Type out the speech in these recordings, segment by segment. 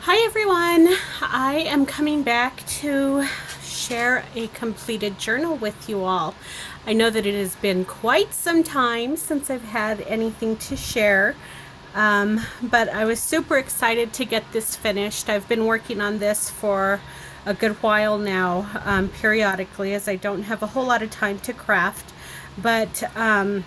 Hi everyone, I am coming back to share a completed journal with you all. I know that it has been quite some time since I've had anything to share, but I was super excited to get this finished. I've been working on this for a good while now, periodically, as I don't have a whole lot of time to craft, but I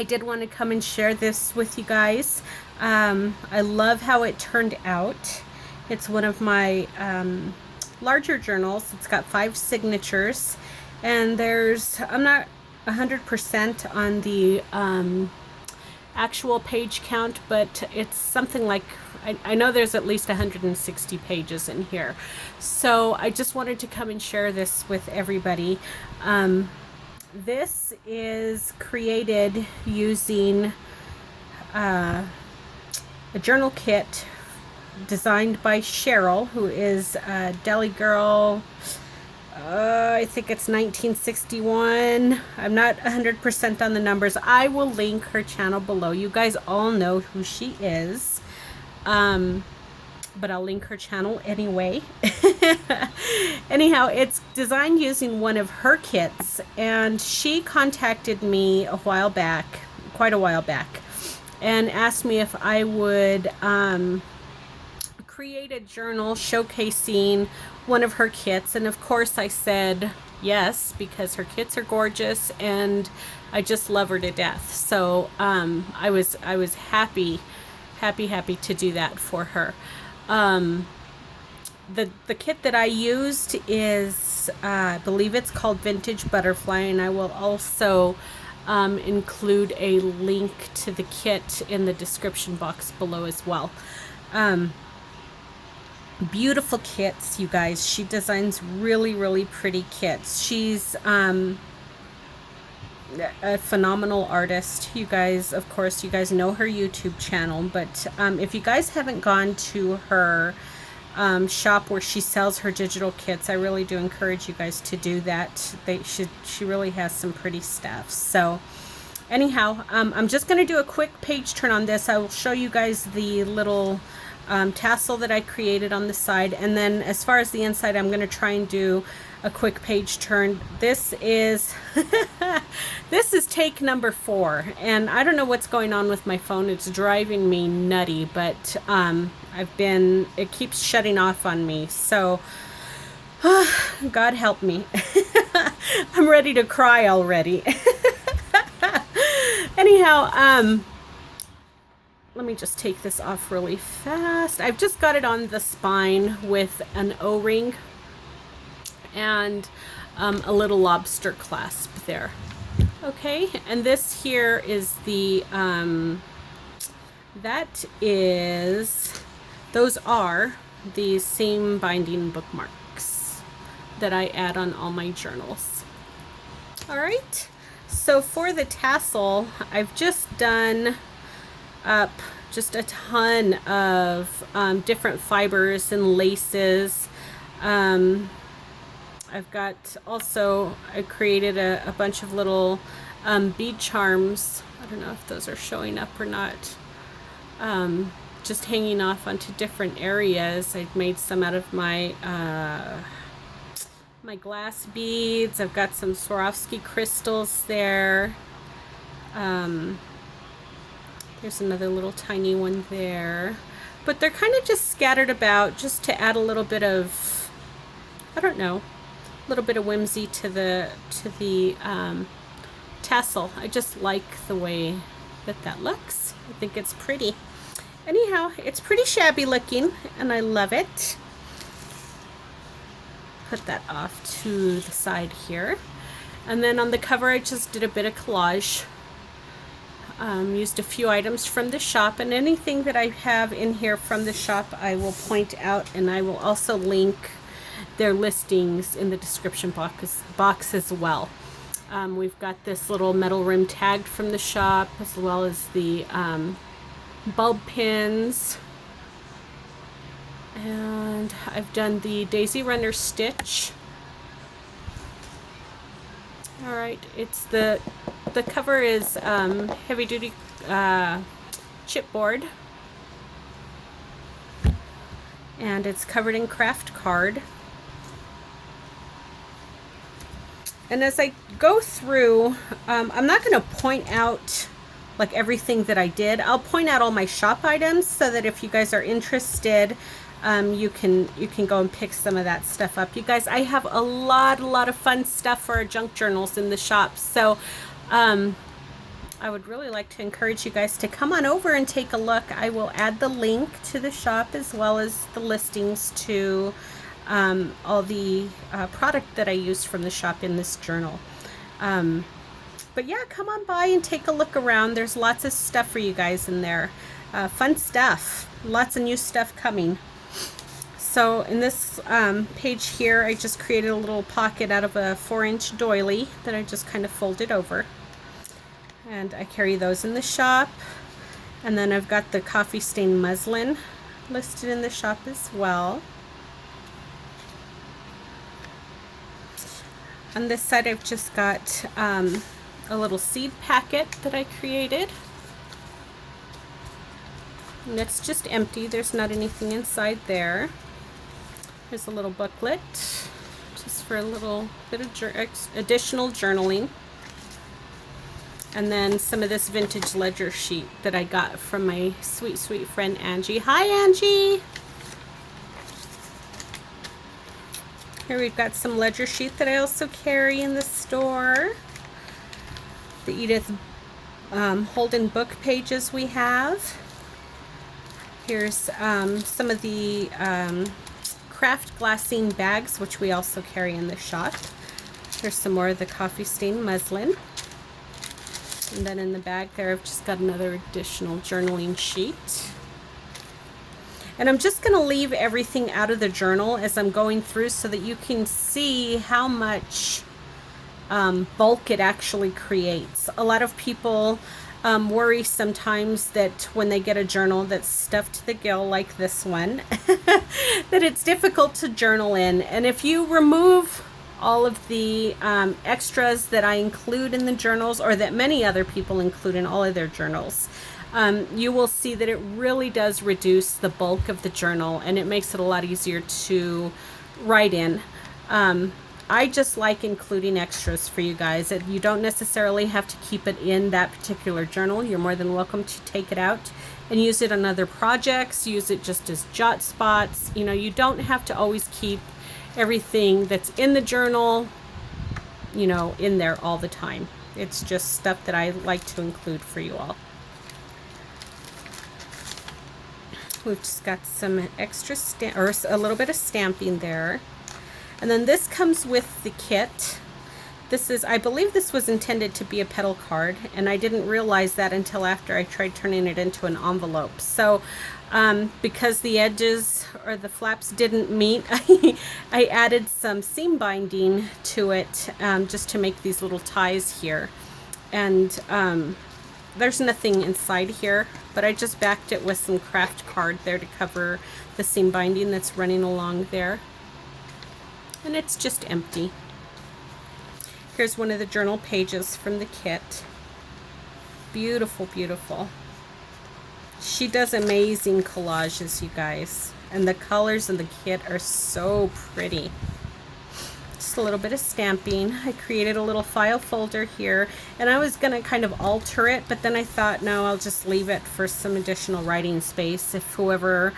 did want to come and share this with you guys. I love how it turned out. It's one of my larger journals. It's got 5 signatures, and I'm not 100% on the actual page count, but it's something like, I know there's at least 160 pages in here. So I just wanted to come and share this with everybody. This is created using a journal kit designed by Cheryl, who is a deli girl. I think it's 1961. I'm not 100% on the numbers. I will link her channel below. You guys all know who she is. But I'll link her channel anyway. Anyhow, it's designed using one of her kits, and she contacted me quite a while back, and asked me if I would create a journal showcasing one of her kits. And of course I said yes, because her kits are gorgeous and I just love her to death. So I was happy to do that for her. The kit that I used is, I believe it's called Vintage Butterfly, and I will also include a link to the kit in the description box below as well. Beautiful kits, you guys. She designs really pretty kits. She's a phenomenal artist. You guys, of course, you guys know her YouTube channel, but if you guys haven't gone to her shop where she sells her digital kits, I really do encourage you guys to do that. She really has some pretty stuff. So anyhow, I'm just going to do a quick page turn on this. I will show you guys the little tassel that I created on the side, and then as far as the inside, I'm going to try and do a quick page turn. This is this is take number 4, and I don't know what's going on with my phone. It's driving me nutty, but it keeps shutting off on me, so God help me. I'm ready to cry already. Anyhow, let me just take this off really fast. I've just got it on the spine with an O-ring and a little lobster clasp there. Okay, and this here is those are the seam binding bookmarks that I add on all my journals. All right, so for the tassel, I've just done up just a ton of different fibers and laces. I created a bunch of little bead charms. I don't know if those are showing up or not. Just hanging off onto different areas. I've made some out of my my glass beads. I've got some Swarovski crystals there. There's another little tiny one there, but they're kind of just scattered about just to add a little bit of, I don't know, a little bit of whimsy to the tassel. I just like the way that looks. I think it's pretty. Anyhow, it's pretty shabby looking, and I love it. Put that off to the side here. And then on the cover, I just did a bit of collage. Used a few items from the shop, and anything that I have in here from the shop I will point out, and I will also link their listings in the description box as well. We've got this little metal rim tagged from the shop, as well as the bulb pins, and I've done the daisy runner stitch. All right, the cover is heavy duty chipboard, and it's covered in craft card. And as I go through, I'm not going to point out like everything that I did. I'll point out all my shop items so that if you guys are interested, you can go and pick some of that stuff up. You guys, I have a lot of fun stuff for our junk journals in the shop. So I would really like to encourage you guys to come on over and take a look. I will add the link to the shop as well as the listings to all the product that I used from the shop in this journal. But yeah, come on by and take a look around. There's lots of stuff for you guys in there. Fun stuff. Lots of new stuff coming. So in this page here, I just created a little pocket out of a 4-inch doily that I just kind of folded over. And I carry those in the shop. And then I've got the coffee stain muslin listed in the shop as well. On this side, I've just got a little seed packet that I created. And it's just empty. There's not anything inside there. Here's a little booklet just for a little bit of additional journaling. And then some of this vintage ledger sheet that I got from my sweet friend Angie. Hi, Angie! Here we've got some ledger sheet that I also carry in the store. The Edith Holden book pages we have. Here's some of the craft glassine bags, which we also carry in the shop. Here's some more of the coffee stain muslin. And then in the bag there, I've just got another additional journaling sheet. And I'm just going to leave everything out of the journal as I'm going through so that you can see how much bulk it actually creates. A lot of people worry sometimes that when they get a journal that's stuffed to the gill like this one, that it's difficult to journal in. And if you remove all of the extras that I include in the journals, or that many other people include in all of their journals, you will see that it really does reduce the bulk of the journal, and it makes it a lot easier to write in. I just like including extras for you guys. You don't necessarily have to keep it in that particular journal. You're more than welcome to take it out and use it on other projects, use it just as jot spots. You know, you don't have to always keep everything that's in the journal, you know, in there all the time. It's just stuff that I like to include for you all. We've just got some extra or a little bit of stamping there. And then this comes with the kit. This is, I believe this was intended to be a petal card, and I didn't realize that until after I tried turning it into an envelope. So because the edges or the flaps didn't meet, I added some seam binding to it just to make these little ties here. And there's nothing inside here, but I just backed it with some craft card there to cover the seam binding that's running along there. And it's just empty. Here's one of the journal pages from the kit. Beautiful, beautiful. She does amazing collages, you guys. And the colors in the kit are so pretty. Just a little bit of stamping. I created a little file folder here, and I was going to kind of alter it, but then I thought, no, I'll just leave it for some additional writing space. If whoever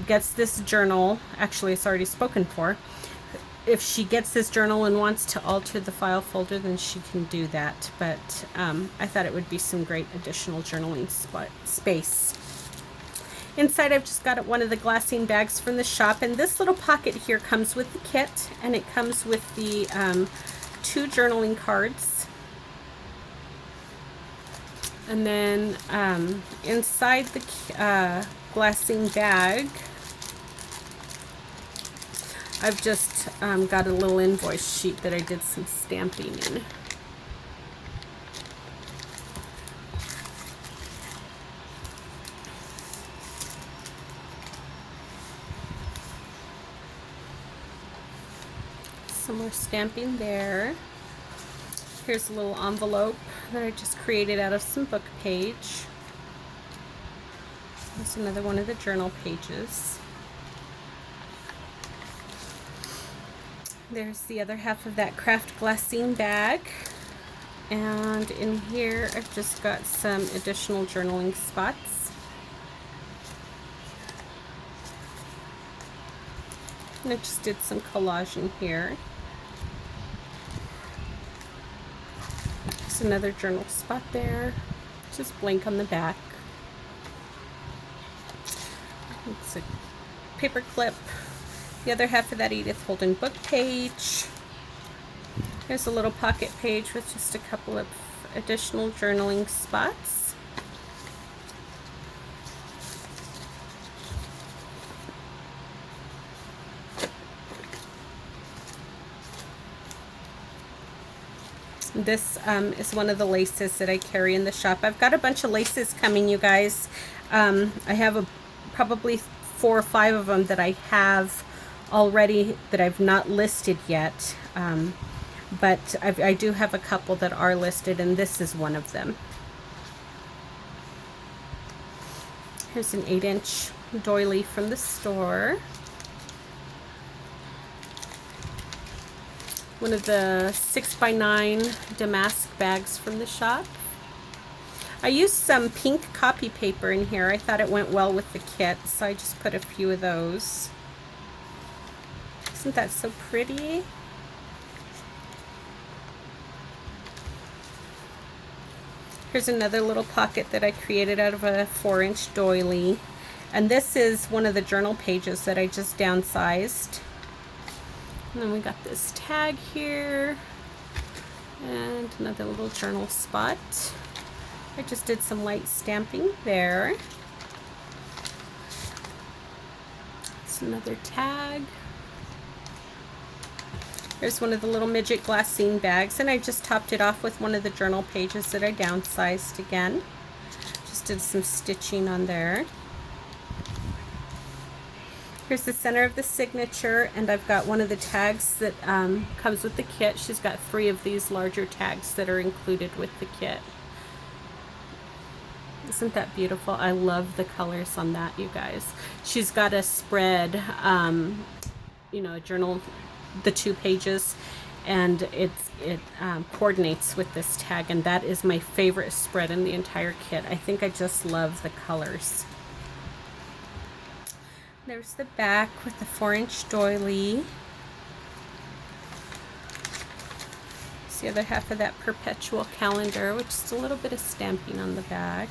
gets this journal, actually it's already spoken for, if she gets this journal and wants to alter the file folder, then she can do that. But I thought it would be some great additional journaling space. Inside, I've just got one of the glassine bags from the shop, and this little pocket here comes with the kit, and it comes with the 2 journaling cards. And then inside the glassine bag, I've just got a little invoice sheet that I did some stamping in. Some more stamping there. Here's a little envelope that I just created out of some book page. There's another one of the journal pages. There's the other half of that craft glassine bag. And in here, I've just got some additional journaling spots. And I just did some collage in here. There's another journal spot there. Just blank on the back. It's a paper clip. The other half of that Edith Holden book page. Here's a little pocket page with just a couple of additional journaling spots. This is one of the laces that I carry in the shop. I've got a bunch of laces coming, you guys. I have probably 4 or 5 of them that I have already that I've not listed yet. But I do have a couple that are listed, and this is one of them. Here's an 8-inch doily from the store. One of the 6x9 damask bags from the shop. I used some pink copy paper in here. I thought it went well with the kit, so I just put a few of those. Isn't that so pretty? Here's another little pocket that I created out of a 4-inch doily. And this is one of the journal pages that I just downsized. And then we got this tag here. And another little journal spot. I just did some light stamping there. It's another tag. There's one of the little midget glassine bags, and I just topped it off with one of the journal pages that I downsized again. Just did some stitching on there. Here's the center of the signature, and I've got one of the tags that comes with the kit. She's got 3 of these larger tags that are included with the kit. Isn't that beautiful? I love the colors on that, you guys. She's got a spread, you know, a journal, the 2 pages, and it coordinates with this tag, and that is my favorite spread in the entire kit. I think I just love the colors. There's the back with the 4-inch doily. It's the other half of that perpetual calendar, which is a little bit of stamping on the back.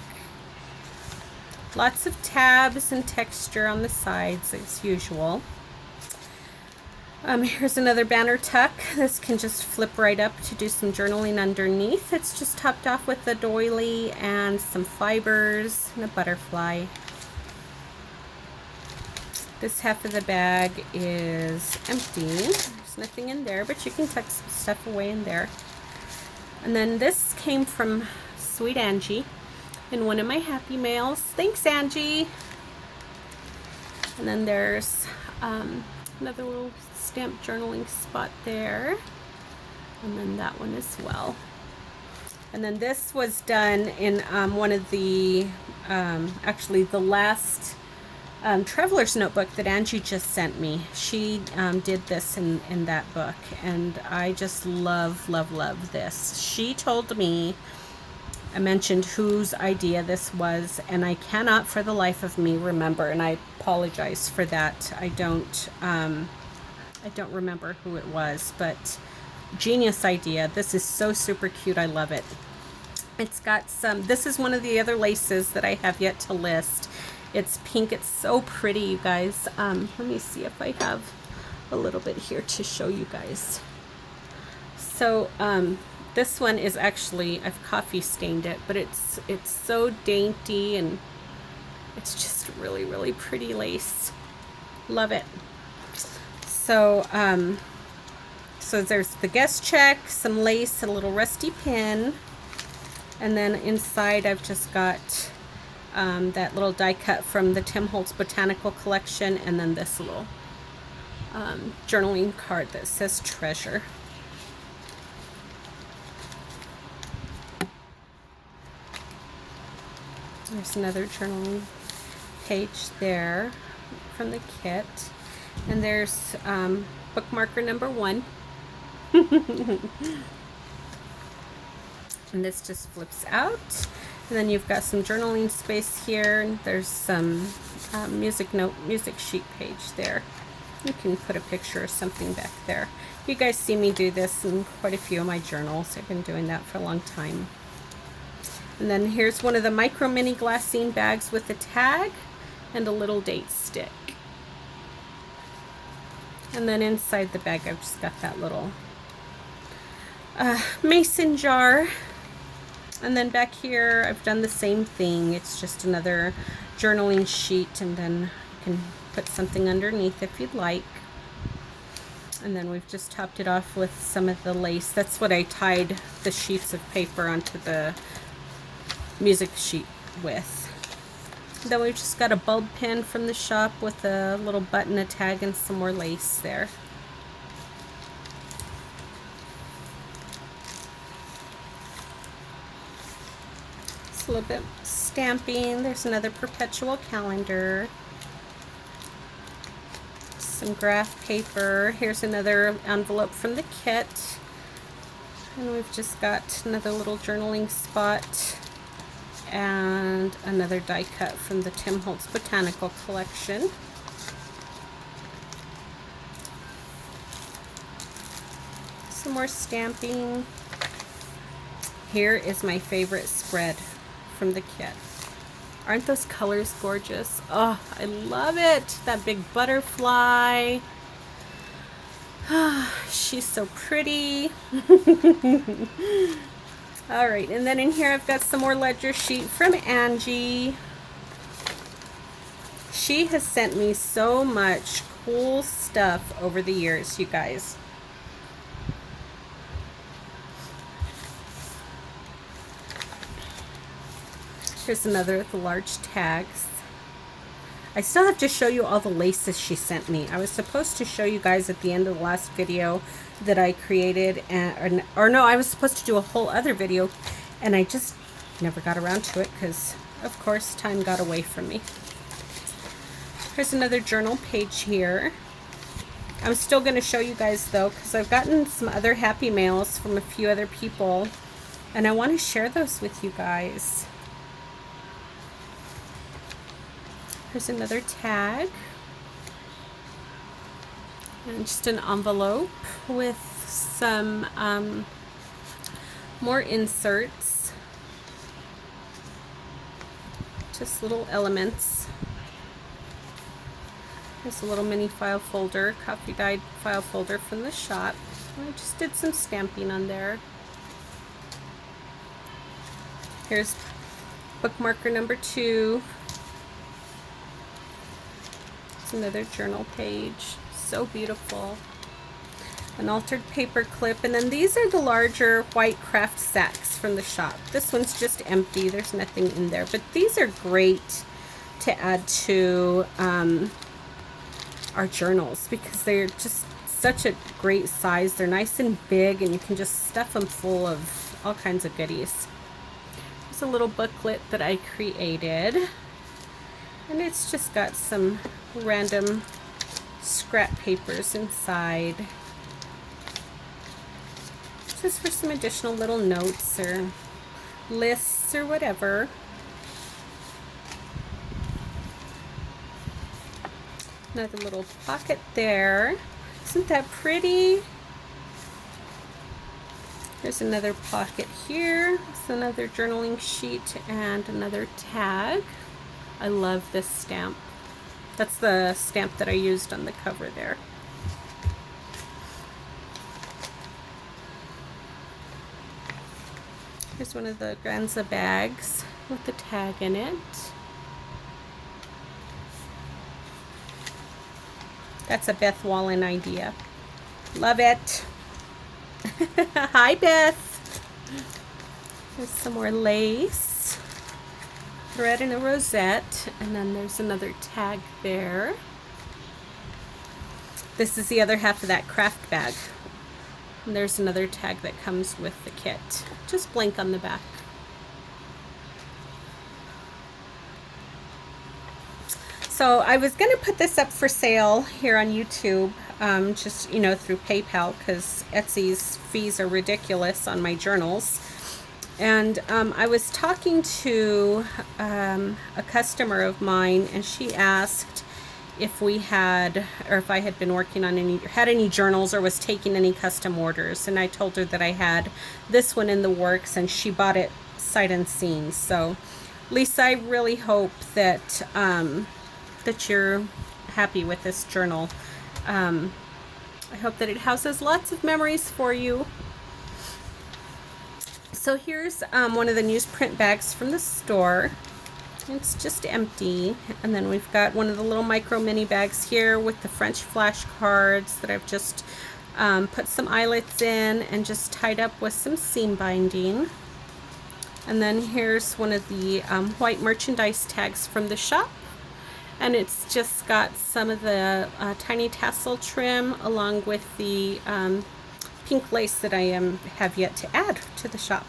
Lots of tabs and texture on the sides as usual. Here's another banner tuck. This can just flip right up to do some journaling underneath. It's just topped off with the doily and some fibers and a butterfly. This half of the bag is empty. There's nothing in there, but you can tuck some stuff away in there. And then this came from Sweet Angie in one of my Happy Mails. Thanks, Angie. And then there's another little stamped journaling spot there. And then that one as well. And then this was done in one of the, actually the last traveler's notebook that Angie just sent me. She did this in that book, and I just love this. She told me, I mentioned whose idea this was, and I cannot for the life of me remember, and I apologize for that. I don't remember who it was, but genius idea. This is so super cute. I love it. It's got some, this is one of the other laces that I have yet to list. It's pink. It's so pretty, you guys. Let me see if I have a little bit here to show you guys. So this one is actually, I've coffee stained it, but it's so dainty, and it's just really pretty lace. Love it. So so there's the guest check, some lace, and a little rusty pin, and then inside I've just got that little die cut from the Tim Holtz Botanical Collection, and then this little journaling card that says treasure. There's another journaling page there from the kit. And there's bookmarker number 1. And this just flips out. And then you've got some journaling space here. And there's some music sheet page there. You can put a picture or something back there. You guys see me do this in quite a few of my journals. I've been doing that for a long time. And then here's one of the micro mini glassine bags with a tag and a little date stick. And then inside the bag I've just got that little mason jar. And then back here I've done the same thing. It's just another journaling sheet, and then you can put something underneath if you'd like. And then we've just topped it off with some of the lace. That's what I tied the sheets of paper onto the music sheet with. Then we've just got a bulb pin from the shop with a little button, a tag, and some more lace there. Just a little bit stamping. There's another perpetual calendar. Some graph paper. Here's another envelope from the kit. And we've just got another little journaling spot. And another die cut from the Tim Holtz Botanical Collection. Some more stamping. Here is my favorite spread from the kit. Aren't those colors gorgeous? Oh, I love it. That big butterfly. She's so pretty. Alright, and then in here I've got some more ledger sheet from Angie. She has sent me so much cool stuff over the years, you guys. Here's another of the large tags. I still have to show you all the laces she sent me. I was supposed to show you guys at the end of the last video that I created, or no, I was supposed to do a whole other video, and I just never got around to it because, of course, time got away from me. Here's another journal page here. I'm still going to show you guys, though, because I've gotten some other happy mails from a few other people, and I want to share those with you guys. Here's another tag. And just an envelope with some more inserts. Just little elements. Here's a little mini file folder, coffee dyed file folder from the shop. I just did some stamping on there. Here's bookmarker number 2. It's another journal page. So beautiful. An altered paper clip, and then these are the larger white craft sacks from the shop. This one's just empty. There's nothing in there, but these are great to add to our journals because they're just such a great size. They're nice and big, and you can just stuff them full of all kinds of goodies. There's a little booklet that I created, and it's just got some random scrap papers inside, just for some additional little notes or lists or whatever. Another little pocket there. Isn't that pretty? There's another pocket here. It's another journaling sheet and another tag. I love this stamp. That's the stamp that I used on the cover there. Here's one of the Granza bags with the tag in it. That's a Beth Wallen idea. Love it. Hi, Beth. There's some more lace. Thread and a rosette, and then there's another tag there. This is the other half of that craft bag. And there's another tag that comes with the kit. Just blank on the back. So I was going to put this up for sale here on YouTube, just, you know, through PayPal, because Etsy's fees are ridiculous on my journals. And I was talking to a customer of mine, and she asked if we had, or if I had been working on any journals or was taking any custom orders. And I told her that I had this one in the works, and she bought it sight unseen. So Lisa, I really hope that that you're happy with this journal. I hope that it houses lots of memories for you. So here's one of the newsprint bags from the store. It's just empty. And then we've got one of the little micro mini bags here with the French flashcards that I've just put some eyelets in and just tied up with some seam binding. And then here's one of the white merchandise tags from the shop. And it's just got some of the tiny tassel trim along with the pink lace that I have yet to add to the shop.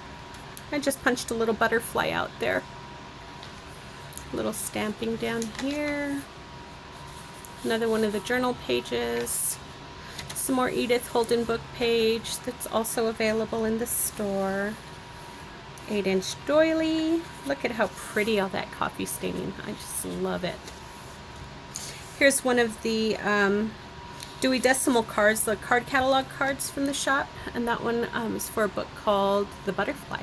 I just punched a little butterfly out there. Little stamping down here. Another one of the journal pages. Some more Edith Holden book page that's also available in the store. 8-inch doily. Look at how pretty all that coffee staining. I just love it. Here's one of the Dewey Decimal cards, the card catalog cards from the shop, and that one is for a book called The Butterfly.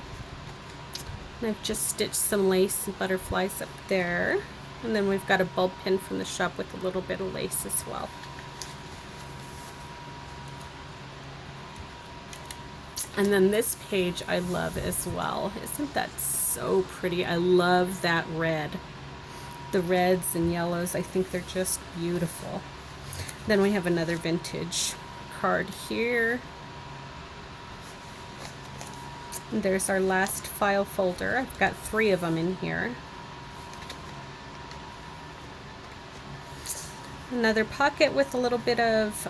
And I've just stitched some lace and butterflies up there, and then we've got a bulb pin from the shop with a little bit of lace as well. And then this page I love as well. Isn't that so pretty? I love that red. The reds and yellows, I think they're just beautiful. Then we have another vintage card here. And there's our last file folder. I've got 3 of them in here. Another pocket with a little bit of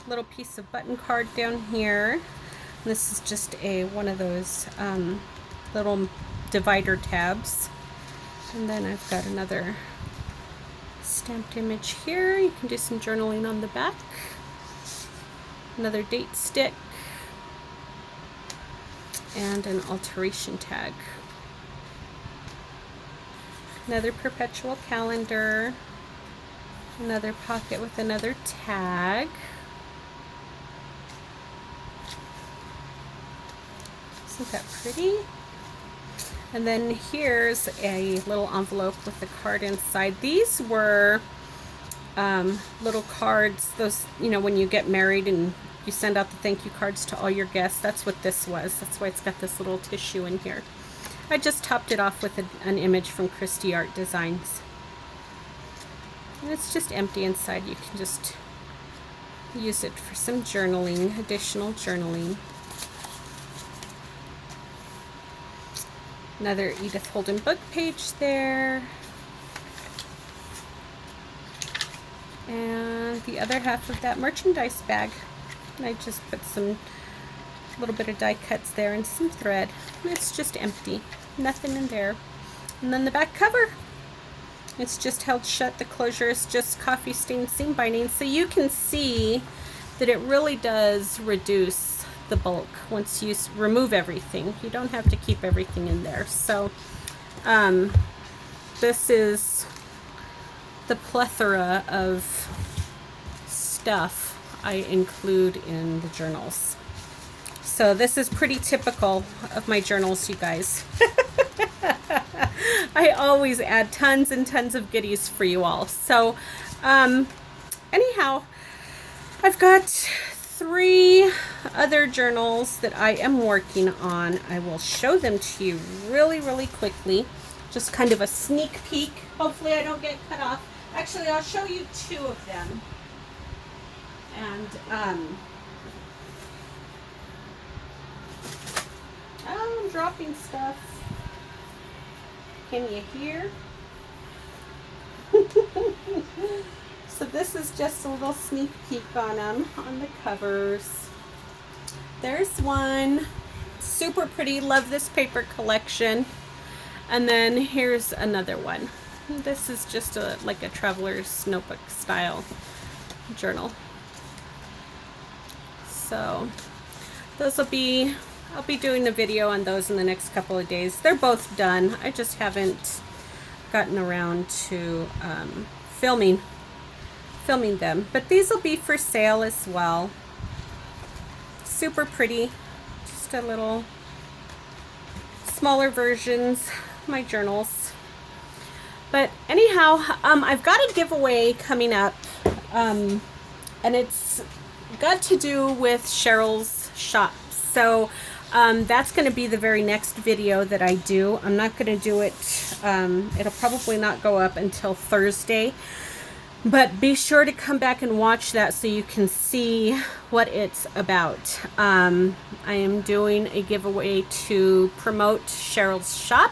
little piece of button card down here. And this is just one of those little divider tabs. And then I've got another stamped image here. You can do some journaling on the back. Another date stick. And an alteration tag. Another perpetual calendar. Another pocket with another tag. Isn't that pretty? And then here's a little envelope with the card inside. These were little cards, those, you know, when you get married and you send out the thank you cards to all your guests. That's what this was. That's why it's got this little tissue in here. I just topped it off with an image from Christie Art Designs. And it's just empty inside. You can just use it for some journaling, additional journaling. Another Edith Holden book page there. And the other half of that merchandise bag. And I just put some little bit of die cuts there and some thread. And it's just empty. Nothing in there. And then the back cover. It's just held shut. The closure is just coffee stain seam binding. So you can see that it really does reduce the bulk once you remove everything. You don't have to keep everything in there. So this is the plethora of stuff I include in the journals. So this is pretty typical of my journals, you guys. I always add tons and tons of goodies for you all. So anyhow, I've got 3 other journals that I am working on. I will show them to you really, really quickly. Just kind of a sneak peek. Hopefully I don't get cut off. Actually, I'll show you 2 of them. And oh, I'm dropping stuff. Can you hear? So this is just a little sneak peek on them, on the covers. There's one. Super pretty. Love this paper collection. And then here's another one. This is just like a traveler's notebook style journal. So those will be, I'll be doing a video on those in the next couple of days. They're both done. I just haven't gotten around to filming them. But these will be for sale as well. Super pretty. Just a little smaller versions, my journals. But anyhow, I've got a giveaway coming up, and it's got to do with Cheryl's shop. So that's going to be the very next video that I do. I'm not going to do it, it'll probably not go up until Thursday. But be sure to come back and watch that so you can see what it's about. I am doing a giveaway to promote Cheryl's shop.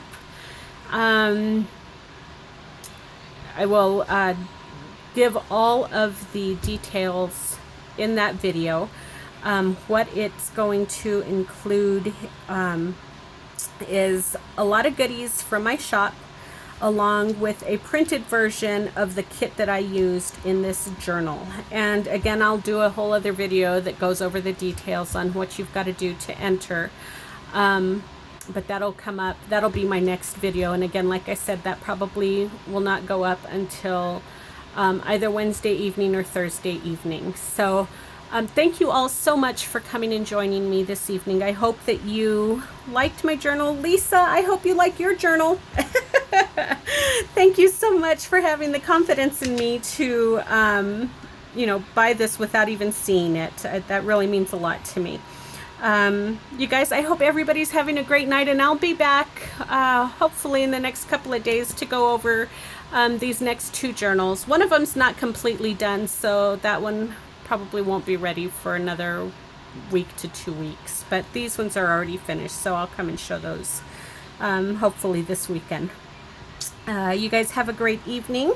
I will give all of the details in that video. What it's going to include is a lot of goodies from my shop, along with a printed version of the kit that I used in this journal. And again, I'll do a whole other video that goes over the details on what you've got to do to enter. But that'll come up, that'll be my next video. And again, like I said, that probably will not go up until either Wednesday evening or Thursday evening. So thank you all so much for coming and joining me this evening. I hope that you liked my journal. Lisa, I hope you like your journal. Thank you so much for having the confidence in me to, you know, buy this without even seeing it. That really means a lot to me. You guys, I hope everybody's having a great night, and I'll be back hopefully in the next couple of days to go over these next two journals. One of them's not completely done, so that one probably won't be ready for another week to 2 weeks, but these ones are already finished, so I'll come and show those hopefully this weekend. You guys have a great evening,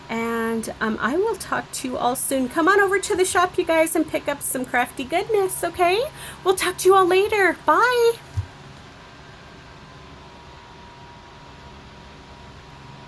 and I will talk to you all soon. Come on over to the shop, you guys, and pick up some crafty goodness, okay? We'll talk to you all later. Bye.